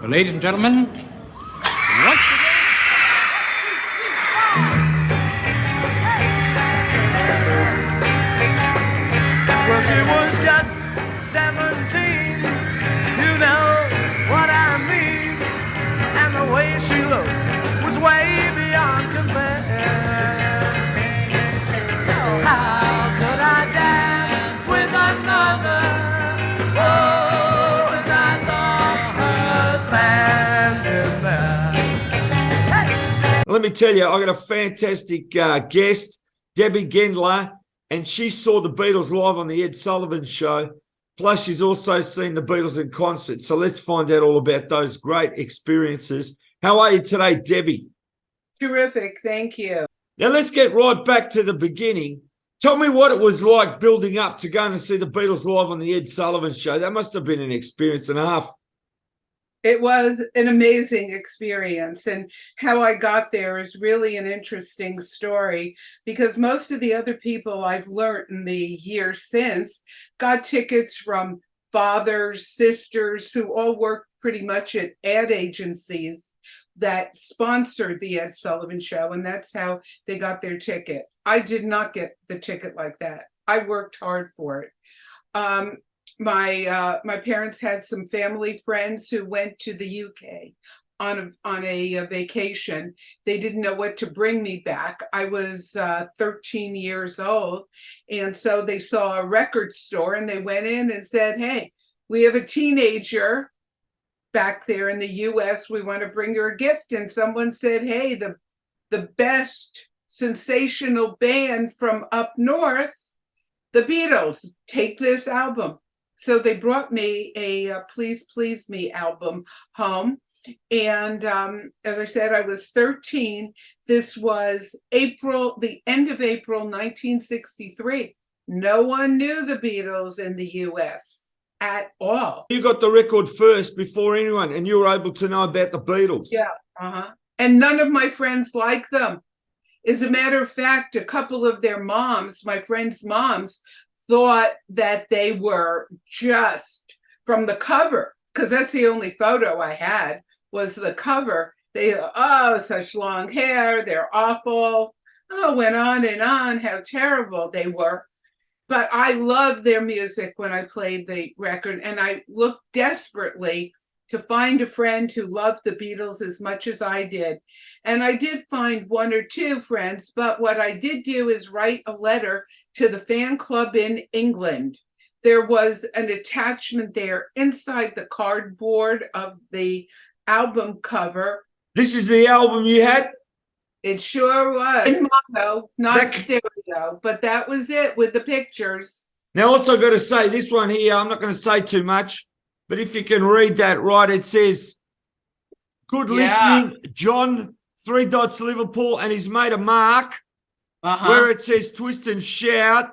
Ladies and gentlemen, once again. Well, she was just 17, you know what I mean. And the way she looked was way beyond compare. Oh, how could I dance with another? Oh, since I saw her standing there. Let me tell you, I got a fantastic guest, Debbie Gendler, and she saw the Beatles live on the Ed Sullivan Show. Plus, she's also seen the Beatles in concert. So let's find out all about those great experiences. How are you today, Debbie? Terrific. Thank you. Now, let's get right back to the beginning. Tell me what it was like building up to going to see the Beatles live on the Ed Sullivan Show. That must have been an experience and a half. It was an amazing experience, and how I got there is really an interesting story, because most of the other people I've learned in the years since got tickets from fathers, sisters, who all worked pretty much at ad agencies that sponsored the Ed Sullivan Show, and that's how they got their ticket. I did not get the ticket like that. I worked hard for it. My parents had some family friends who went to the UK on a vacation. They didn't know what to bring me back. I was 13 years old, and so they saw a record store and they went in and said, "Hey, we have a teenager back there in the US. We want to bring her a gift." And someone said, "Hey, the best sensational band from up north, the Beatles, take this album." So they brought me a Please Please Me album home. And as I said, I was 13. This was the end of April 1963. No one knew the Beatles in the US at all. You got the record first before anyone, and you were able to know about the Beatles. Yeah. And none of my friends liked them. As a matter of fact, a couple of their moms, my friends' moms, thought that they were just from the cover, because that's the only photo I had was the cover. They, oh, such long hair, they're awful. Oh, went on and on how terrible they were. But I loved their music when I played the record, and I looked desperately to find a friend who loved the Beatles as much as I did. And I did find one or two friends, but what I did do is write a letter to the fan club in England. There was an attachment there inside the cardboard of the album cover. This is the album you had? It sure was. In mono, not stereo, but that was it with the pictures. Now, also got to say, this one here, I'm not going to say too much, but if you can read that right, it says, "Good listening, John, 3 dots Liverpool," and he's made a mark where it says "Twist and Shout."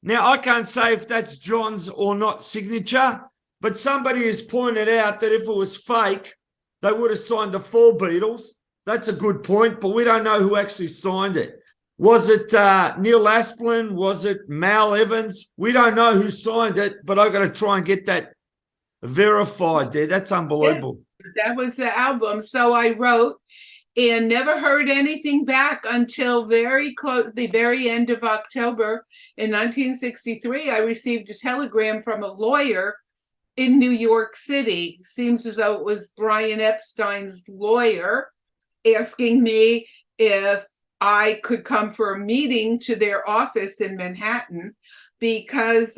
Now, I can't say if that's John's or not signature, but somebody has pointed out that if it was fake, they would have signed the 4 Beatles. That's a good point, but we don't know who actually signed it. Was it Neil Asplin? Was it Mal Evans? We don't know who signed it, but I've got to try and get that verified there. That's unbelievable. Yeah, that was the album. So I wrote and never heard anything back until very close, the very end of October in 1963. I received a telegram from a lawyer in New York City. Seems as though it was Brian Epstein's lawyer, asking me if I could come for a meeting to their office in Manhattan, because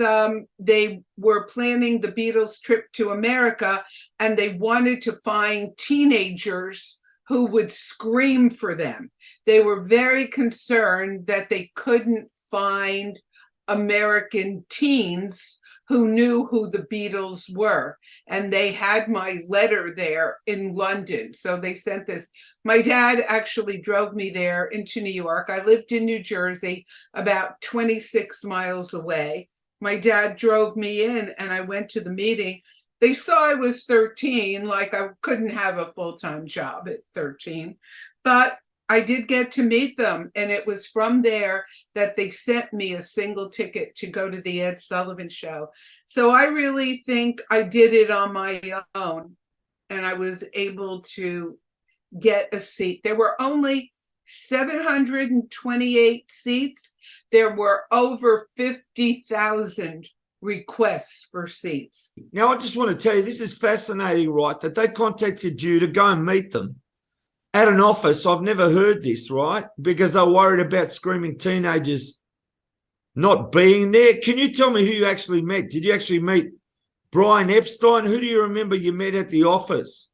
they were planning the Beatles' trip to America, and they wanted to find teenagers who would scream for them. They were very concerned that they couldn't find American teens who knew who the Beatles were. And they had my letter there in London. So they sent this. My dad actually drove me there into New York. I lived in New Jersey, about 26 miles away. My dad drove me in, and I went to the meeting. They saw I was 13, like I couldn't have a full-time job at 13. But I did get to meet them, and it was from there that they sent me a single ticket to go to the Ed Sullivan Show. So I really think I did it on my own. and I was able to get a seat. There were only 728 seats. There were over 50,000 requests for seats. Now, I just want to tell you, this is fascinating, right? That they contacted you to go and meet them at an office. I've never heard this, right? Because they're worried about screaming teenagers not being there. Can you tell me who you actually met? Did you actually meet Brian Epstein? Who do you remember you met at the office?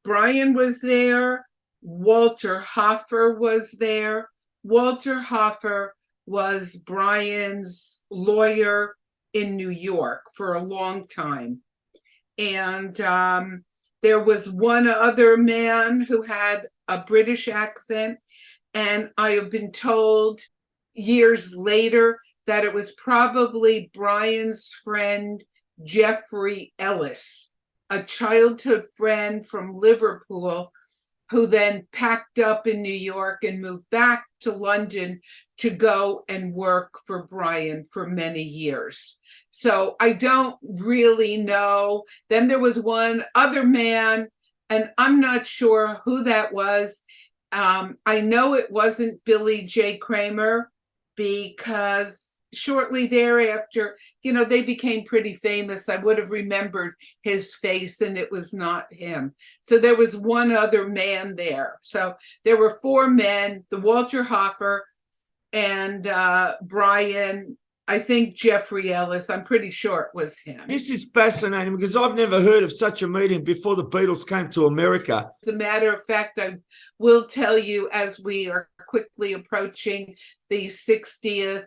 Brian was there. Walter Hoffer was there. Walter Hoffer was Brian's lawyer in New York for a long time. And there was one other man who had a British accent. And I have been told years later that it was probably Brian's friend, Jeffrey Ellis, a childhood friend from Liverpool, who then packed up in New York and moved back to London to go and work for Brian for many years. So I don't really know. Then there was one other man, and I'm not sure who that was. I know it wasn't Billy J. Kramer, because shortly thereafter, they became pretty famous. I would have remembered his face, and it was not him. So there was one other man there. So there were four men, the Walter Hoffer and Brian, I think Jeffrey Ellis, I'm pretty sure it was him. This is fascinating because I've never heard of such a meeting before the Beatles came to America. As a matter of fact, I will tell you, as we are quickly approaching the 60th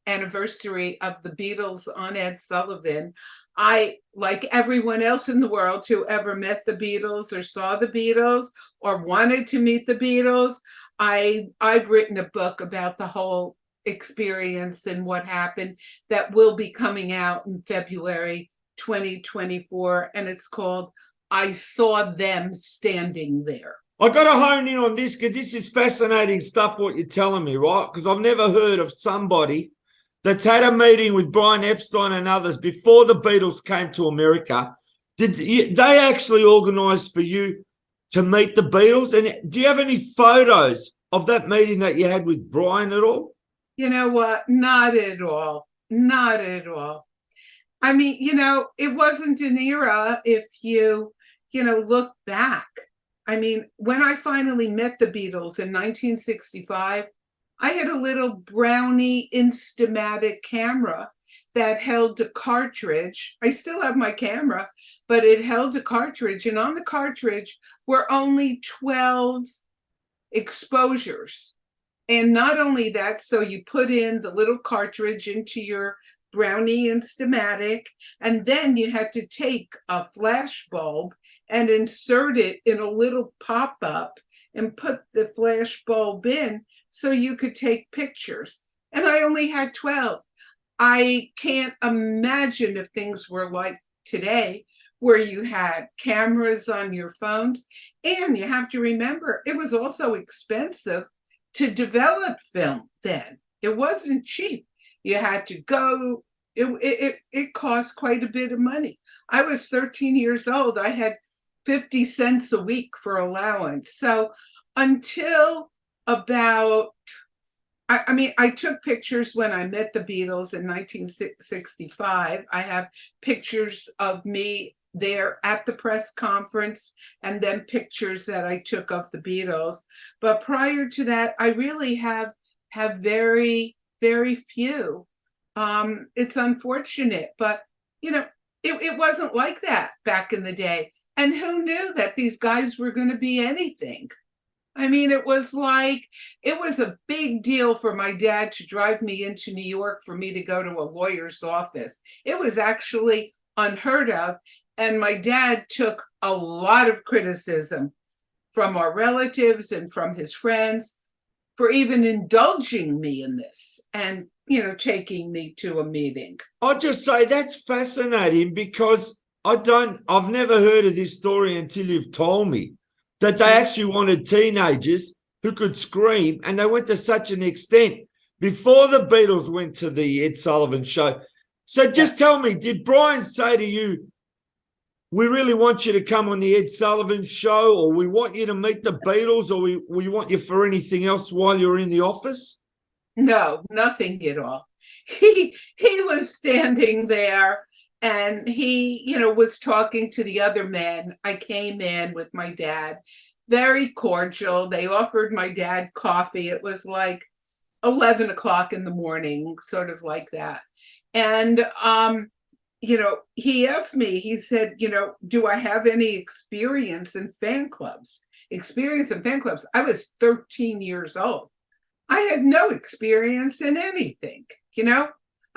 anniversary of the Beatles on Ed Sullivan, I, like everyone else in the world who ever met the Beatles or saw the Beatles or wanted to meet the Beatles, I've written a book about the whole experience and what happened that will be coming out in February 2024, and it's called I Saw Them Standing There. I got to hone in on this because this is fascinating stuff, what you're telling me, right? Because I've never heard of somebody that's had a meeting with Brian Epstein and others before the Beatles came to America. Did they actually organise for you to meet the Beatles? And do you have any photos of that meeting that you had with Brian at all? You know what? Not at all. Not at all. I mean, it wasn't an era if you look back. I mean, when I finally met the Beatles in 1965, I had a little Brownie Instamatic camera that held a cartridge. I still have my camera, but it held a cartridge. And on the cartridge were only 12 exposures. And not only that, so you put in the little cartridge into your Brownie Instamatic, and then you had to take a flash bulb and insert it in a little pop-up and put the flash bulb in so you could take pictures. And I only had 12. I can't imagine if things were like today, where you had cameras on your phones. And you have to remember, it was also expensive to develop film then. It wasn't cheap. You had to go, it cost quite a bit of money. I was 13 years old. I had 50 cents a week for allowance. So until about, I took pictures when I met the Beatles in 1965. I have pictures of me there at the press conference, and then pictures that I took of the Beatles. But prior to that, I really have very, very few. It's unfortunate, but it wasn't like that back in the day. And who knew that these guys were going to be anything? I mean, it was a big deal for my dad to drive me into New York for me to go to a lawyer's office. It was actually unheard of. And my dad took a lot of criticism from our relatives and from his friends for even indulging me in this and, taking me to a meeting. I'll just say that's fascinating because I've never heard of this story until you've told me that they actually wanted teenagers who could scream, and they went to such an extent before the Beatles went to the Ed Sullivan show. So just tell me, did Brian say to you, we really want you to come on the Ed Sullivan show, or we want you to meet the Beatles, or we want you for anything else while you're in the office? No, nothing at all. He was standing there and he, was talking to the other men. I came in with my dad, very cordial. They offered my dad coffee. It was like 11 o'clock in the morning, sort of like that. And, he asked me, he said, do I have any experience in fan clubs? I was 13 years old. I had no experience in anything,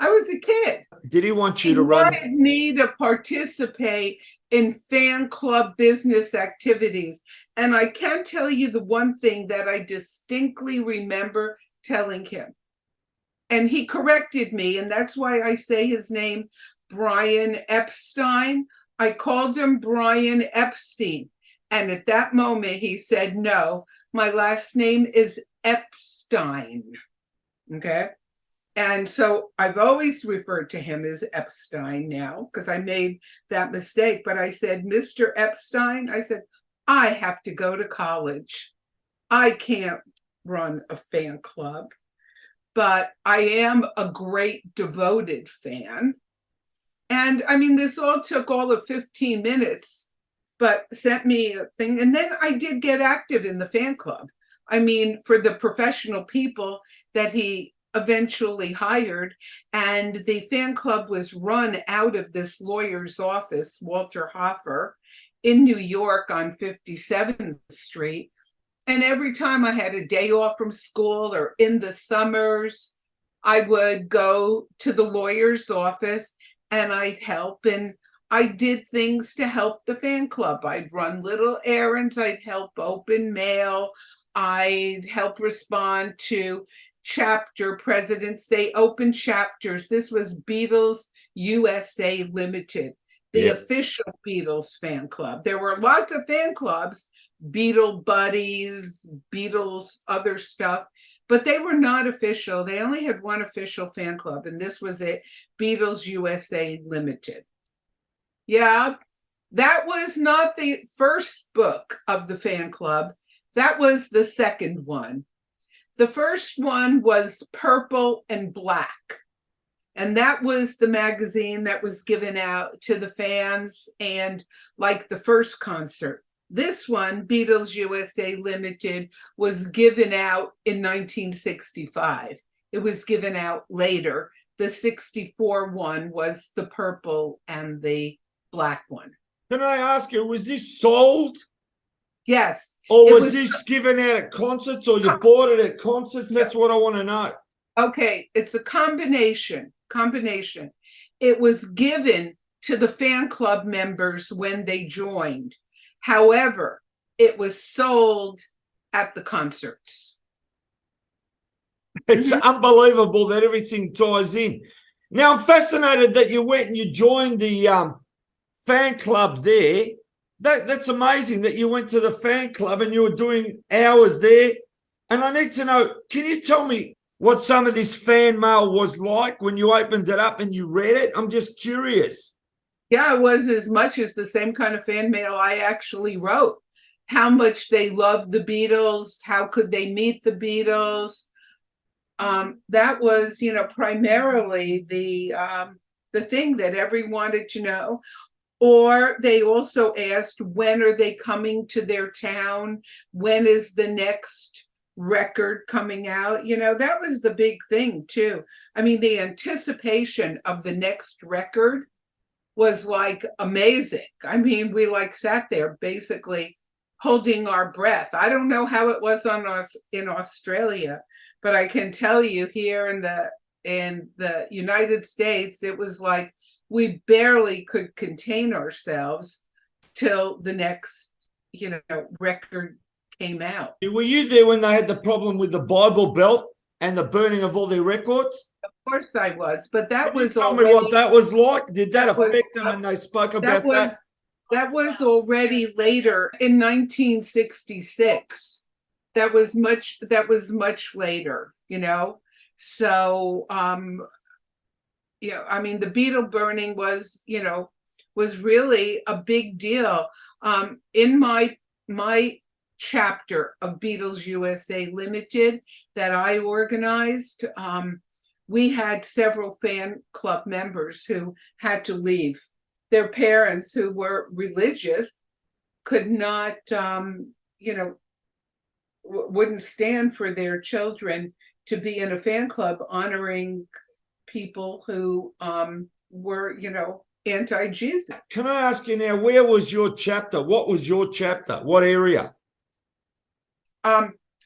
I was a kid. Did he want you He to run? wanted me to participate in fan club business activities. And I can tell you the one thing that I distinctly remember telling him. And he corrected me, and that's why I say his name, Brian Epstein. I called him Brian Epstein. And at that moment, he said, no, my last name is Epstein. Okay. And so I've always referred to him as Epstein now because I made that mistake. But I said, Mr. Epstein, I said, I have to go to college. I can't run a fan club, but I am a great devoted fan. And I mean, this all took all of 15 minutes, but sent me a thing. And then I did get active in the fan club. I mean, for the professional people that he eventually hired. And the fan club was run out of this lawyer's office, Walter Hoffer, in New York on 57th Street. And every time I had a day off from school or in the summers, I would go to the lawyer's office and I'd help. And I did things to help the fan club. I'd run little errands. I'd help open mail. I'd help respond to chapter presidents. They opened chapters. This was Beatles USA Limited, the official Beatles fan club. There were lots of fan clubs, Beatle Buddies, Beatles, other stuff, but they were not official. They only had one official fan club, and this was it, Beatles USA Limited. Yeah, that was not the first book of the fan club. That was the second one. The first one was Purple and Black. And that was the magazine that was given out to the fans and like the first concert. This one, Beatles USA Limited, was given out in 1965. It was given out later. The 64 one was the purple and the black one. Can I ask you, was this sold? Yes. Or was this given out at concerts, or you bought it at concerts? That's what I want to know. Okay, it's a combination. It was given to the fan club members when they joined. However, it was sold at the concerts. It's unbelievable that everything ties in. Now, I'm fascinated that you went and you joined the fan club there. That's amazing that you went to the fan club and you were doing hours there. And I need to know, can you tell me what some of this fan mail was like when you opened it up and you read it? I'm just curious. Yeah, it was as much as the same kind of fan mail I actually wrote. How much they loved the Beatles, how could they meet the Beatles. That was, primarily the thing that everyone wanted to know. Or they also asked, when are they coming to their town? When is the next record coming out? That was the big thing too. I mean, the anticipation of the next record was like amazing. I mean, we like sat there basically holding our breath. I don't know how it was in Australia, but I can tell you here in the United States, it was like we barely could contain ourselves till the next, record came out. Were you there when they had the problem with the Bible Belt and the burning of all their records? Of course I was, but that was tell me what that was like. Did that affect them when they spoke about that? That was already later in 1966. That was much later, So, I mean, the Beetle burning was was really a big deal. In my chapter of Beatles USA Limited that I organized, we had several fan club members who had to leave. Their parents, who were religious, could not, wouldn't stand for their children to be in a fan club honoring people who were, anti-Jesus. Can I ask you now, where was your chapter? What was your chapter? What area?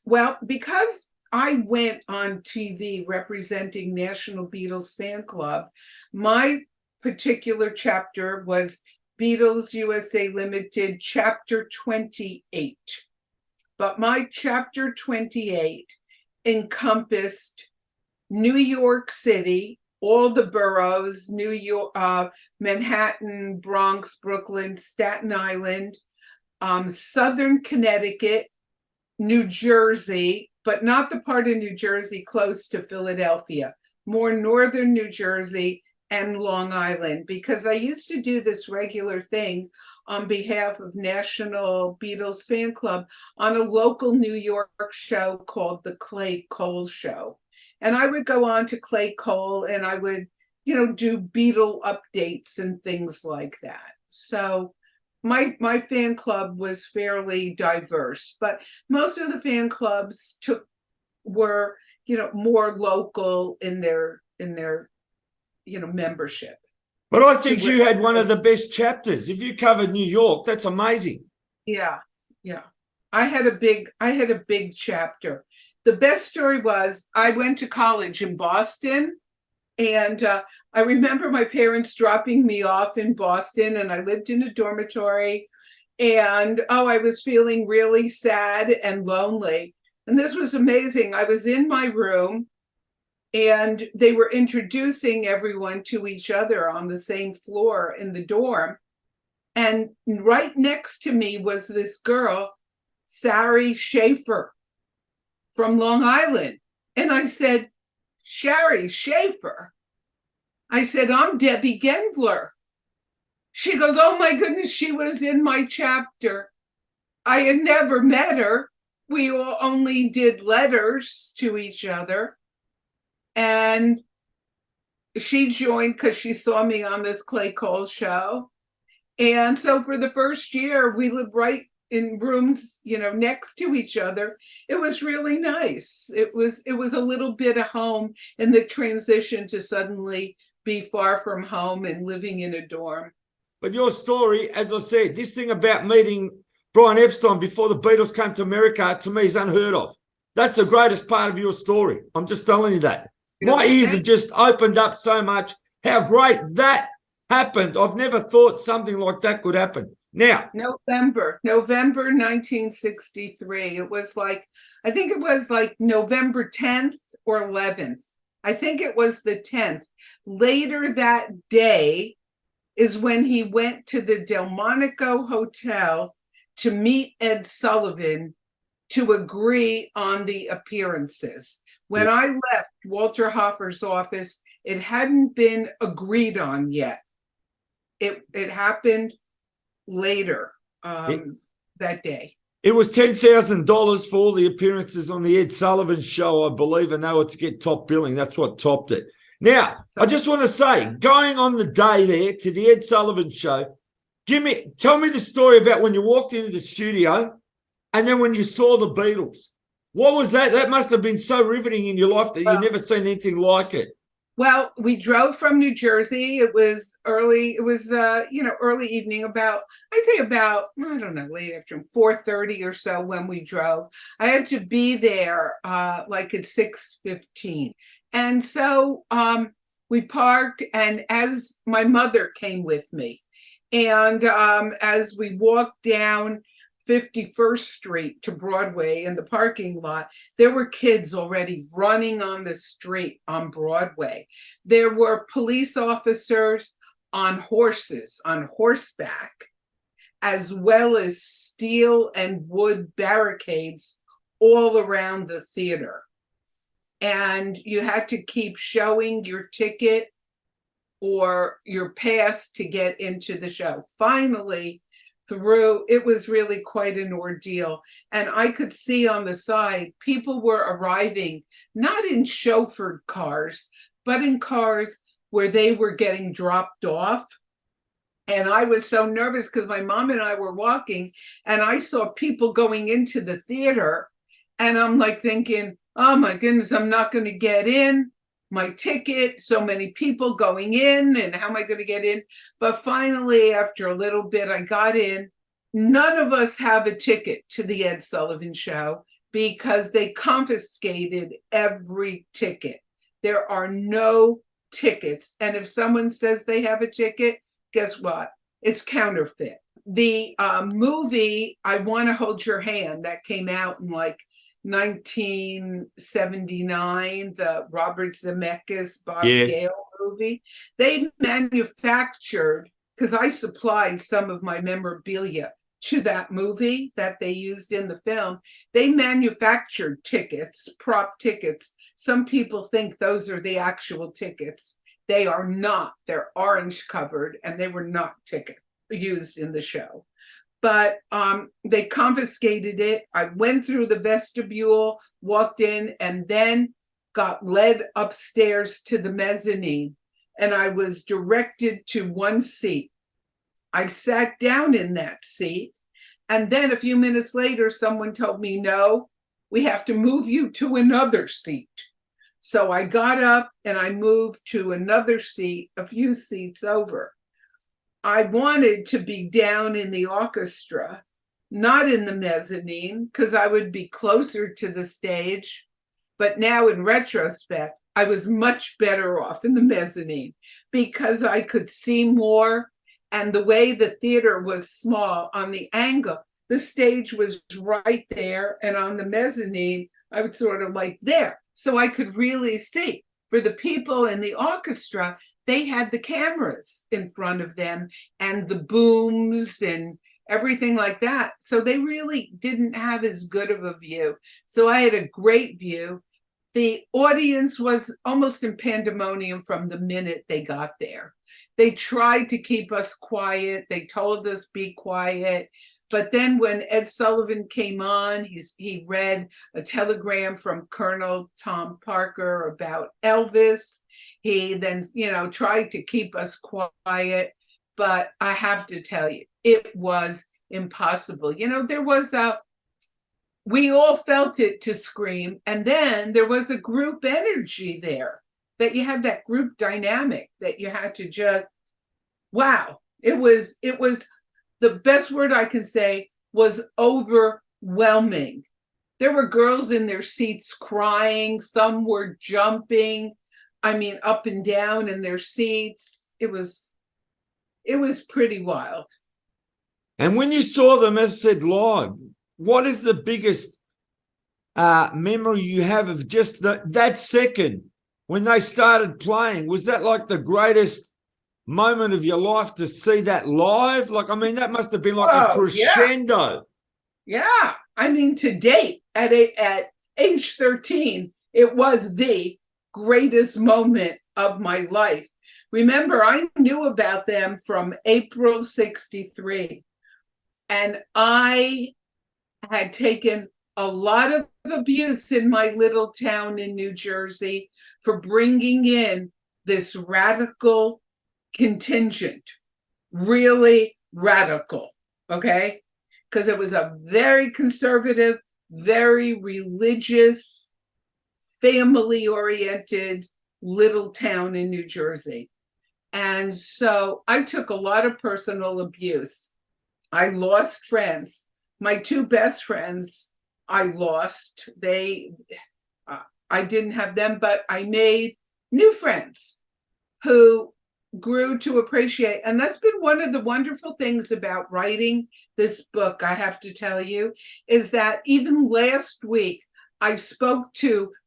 Well, because I went on TV representing National Beatles Fan Club, my particular chapter was Beatles USA Limited Chapter 28. But my Chapter 28 encompassed New York City, all the boroughs, New York, Manhattan, Bronx, Brooklyn, Staten Island, Southern Connecticut, New Jersey, but not the part of New Jersey close to Philadelphia, more northern New Jersey and Long Island, because I used to do this regular thing on behalf of National Beatles Fan Club on a local New York show called The Clay Cole Show. And I would go on to Clay Cole and I would, do Beatle updates and things like that. So my fan club was fairly diverse, but most of the fan clubs were, more local in their membership. But I think you had one of the best chapters. If you covered New York, that's amazing. Yeah. I had a big chapter. The best story was I went to college in Boston, and I remember my parents dropping me off in Boston, and I lived in a dormitory, and I was feeling really sad and lonely. And this was amazing. I was in my room, and they were introducing everyone to each other on the same floor in the dorm. And right next to me was this girl, Sari Schaefer, from Long Island. And I said, Sari Schaefer? I said, I'm Debbie Gendler. She goes, oh my goodness, she was in my chapter. I had never met her. We all only did letters to each other. And she joined because she saw me on this Clay Cole show. And so for the first year, we lived right in rooms, next to each other. It was really nice. It was a little bit of home in the transition to suddenly be far from home and living in a dorm. But your story, as I said, this thing about meeting Brian Epstein before the Beatles came to America, to me, is unheard of. That's the greatest part of your story. I'm just telling you that. My ears have just opened up so much. How great that happened. I've never thought something like that could happen. Now, November 1963. It was like, I think it was like November 10th or 11th. I think it was the 10th. Later that day is when he went to the Delmonico Hotel to meet Ed Sullivan to agree on the appearances. When I left Walter Hoffer's office, it hadn't been agreed on yet. It happened later that day. It was $10,000 for all the appearances on the Ed Sullivan show, I believe, and they were to get top billing. That's what topped it. Now, I just want to say, going on the day there to the Ed Sullivan show, tell me the story about when you walked into the studio and then when you saw the Beatles. What was that? That must have been so riveting in your life that you've never seen anything like it. Well, we drove from New Jersey. It was early. It was, early evening, late afternoon, 4:30 or so when we drove. I had to be there like at 6:15. And so we parked, and as my mother came with me, and as we walked down 51st Street to Broadway in the parking lot, there were kids already running on the street on Broadway. There were police officers on horses, on horseback, as well as steel and wood barricades all around the theater. And you had to keep showing your ticket or your pass to get into the show. Finally, it was really quite an ordeal. And I could see on the side, people were arriving, not in chauffeured cars, but in cars where they were getting dropped off. And I was so nervous because my mom and I were walking and I saw people going into the theater. And I'm like thinking, oh my goodness, I'm not going to get in. My ticket, so many people going in, and how am I going to get in? But finally, after a little bit, I got in. None of us have a ticket to the Ed Sullivan Show because they confiscated every ticket. There are no tickets. And if someone says they have a ticket, guess what? It's counterfeit. The movie, I Want to Hold Your Hand, that came out in like 1979, the Robert Zemeckis, Bob Gale movie. They manufactured, because I supplied some of my memorabilia to that movie that they used in the film. They manufactured tickets, prop tickets. Some people think those are the actual tickets. They are not. They're orange covered, and they were not used in the show. But they confiscated it. I went through the vestibule, walked in, and then got led upstairs to the mezzanine. And I was directed to one seat. I sat down in that seat. And then a few minutes later, someone told me, no, we have to move you to another seat. So I got up and I moved to another seat, a few seats over. I wanted to be down in the orchestra, not in the mezzanine, because I would be closer to the stage. But now in retrospect, I was much better off in the mezzanine because I could see more. And the way the theater was small on the angle, the stage was right there. And on the mezzanine, I was sort of like there. So I could really see. For the people in the orchestra, they had the cameras in front of them and the booms and everything like that. So they really didn't have as good of a view. So I had a great view. The audience was almost in pandemonium from the minute they got there. They tried to keep us quiet. They told us, be quiet. But then when Ed Sullivan came on, he read a telegram from Colonel Tom Parker about Elvis. He then, tried to keep us quiet. But I have to tell you, it was impossible. We all felt it to scream. And then there was a group energy there, that you had that group dynamic that you had to just, wow. It was the best word I can say was overwhelming. There were girls in their seats crying. Some were jumping, up and down in their seats. It was pretty wild. And when you saw them, as said, live, what is the biggest memory you have of just that second when they started playing? Was that like the greatest moment of your life to see that live? That must have been like a crescendo. Yeah. To date, at age 13, it was the greatest moment of my life. Remember, I knew about them from April 63, and I had taken a lot of abuse in my little town in New Jersey for bringing in this radical contingent, really radical, okay? Because it was a very conservative, very religious, family-oriented little town in New Jersey. And so I took a lot of personal abuse. I lost friends. My two best friends, I lost. I didn't have them, but I made new friends who grew to appreciate. And that's been one of the wonderful things about writing this book, I have to tell you, is that even last week,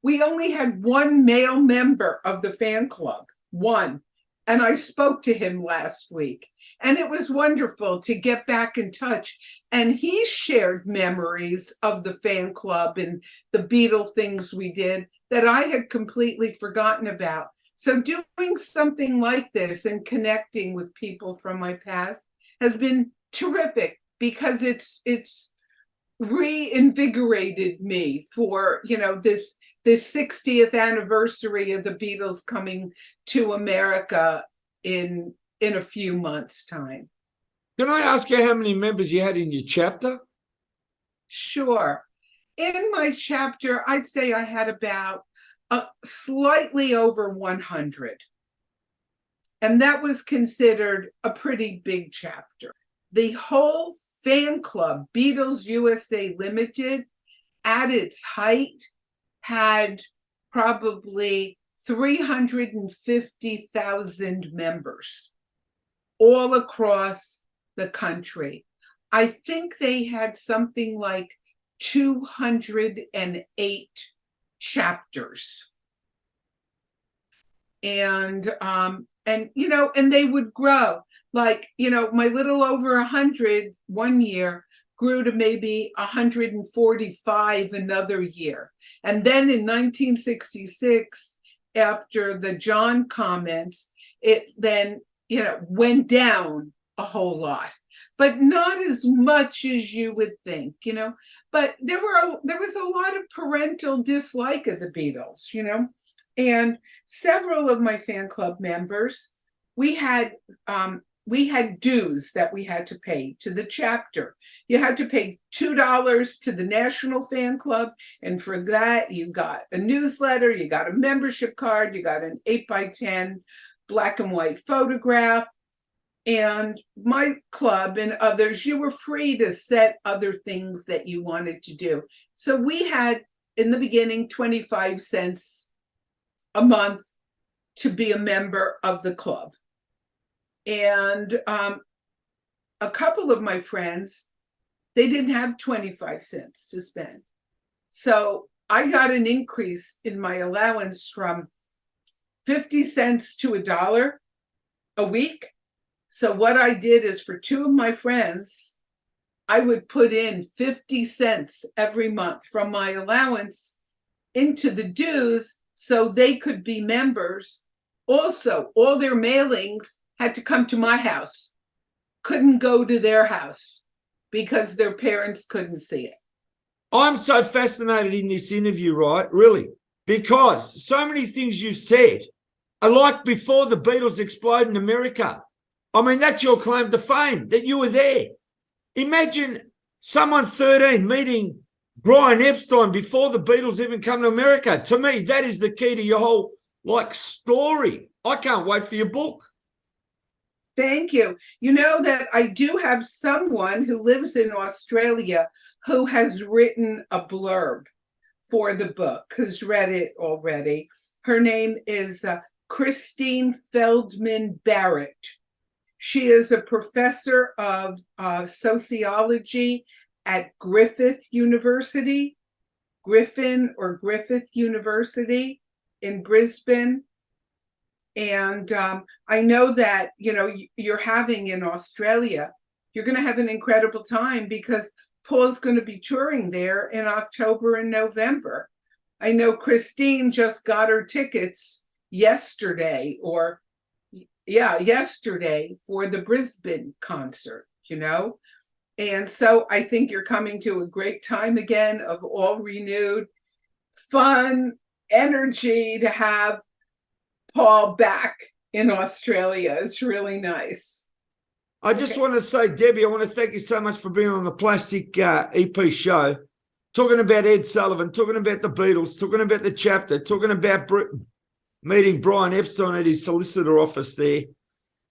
we only had one male member of the fan club, one. And I spoke to him last week. And it was wonderful to get back in touch. And he shared memories of the fan club and the Beatle things we did that I had completely forgotten about. So doing something like this and connecting with people from my past has been terrific because it's reinvigorated me for, this 60th anniversary of the Beatles coming to America in a few months' time. Can I ask you how many members you had in your chapter? Sure. In my chapter, I'd say I had about slightly over 100. And that was considered a pretty big chapter. The whole fan club, Beatles USA Limited, at its height, had probably 350,000 members all across the country. I think they had something like 208 chapters. And they would grow. Like, my little over 100 one year grew to maybe 145 another year. And then in 1966, after the John comments, it then, went down a whole lot, but not as much as you would think, But there was a lot of parental dislike of the Beatles, and several of my fan club members, we had dues that we had to pay to the chapter. You had to pay $2 to the National Fan Club, and for that you got a newsletter, you got a membership card, you got an 8x10 black and white photograph. And my club and others, you were free to set other things that you wanted to do. So we had, in the beginning, 25 cents a month to be a member of the club. And a couple of my friends, they didn't have 25 cents to spend. So I got an increase in my allowance from 50 cents to $1 a week. So what I did is, for two of my friends, I would put in 50 cents every month from my allowance into the dues so they could be members. Also, all their mailings had to come to my house, couldn't go to their house because their parents couldn't see it. I'm so fascinated in this interview, right? Really, because so many things you've said are like before the Beatles exploded in America. I mean, that's your claim to fame, that you were there. Imagine someone 13 meeting Brian Epstein before the Beatles even come to America. To me, that is the key to your whole story. I can't wait for your book. Thank you. You know that I do have someone who lives in Australia who has written a blurb for the book, who's read it already. Her name is Christine Feldman Barrett. She is a professor of sociology at Griffith University University in Brisbane. And I know that, you're having in Australia, you're going to have an incredible time because Paul's going to be touring there in October and November. I know Christine just got her tickets yesterday for the Brisbane concert, And so I think you're coming to a great time again of all renewed fun, energy to have Paul back in Australia. It's really nice. I just want to say, Debbie, I want to thank you so much for being on the Plastic EP show, talking about Ed Sullivan, talking about the Beatles, talking about the chapter, talking about meeting Brian Epstein at his solicitor office there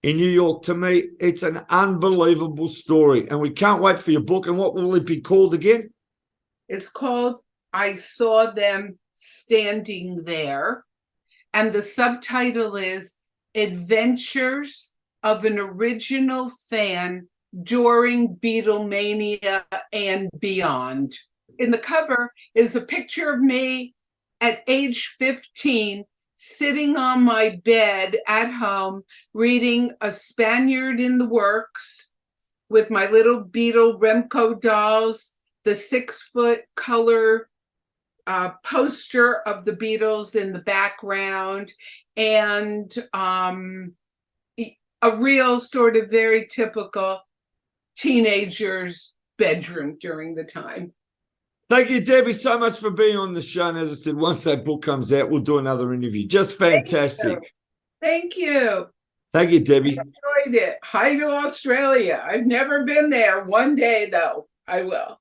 in New York. To me, it's an unbelievable story, and we can't wait for your book. And what will it be called again? It's called I Saw Them Standing There, and the subtitle is Adventures of an Original Fan During Beatlemania and Beyond. In the cover is a picture of me at age 15 sitting on my bed at home reading A Spaniard in the Works with my little Beatle Remco dolls, the 6-foot color poster of the Beatles in the background, and a real sort of very typical teenager's bedroom during the time. Thank you, Debbie, so much for being on the show. And as I said, once that book comes out, we'll do another interview. Just fantastic. Thank you. Thank you, Debbie. I enjoyed it. Hi to Australia. I've never been there. One day, though, I will.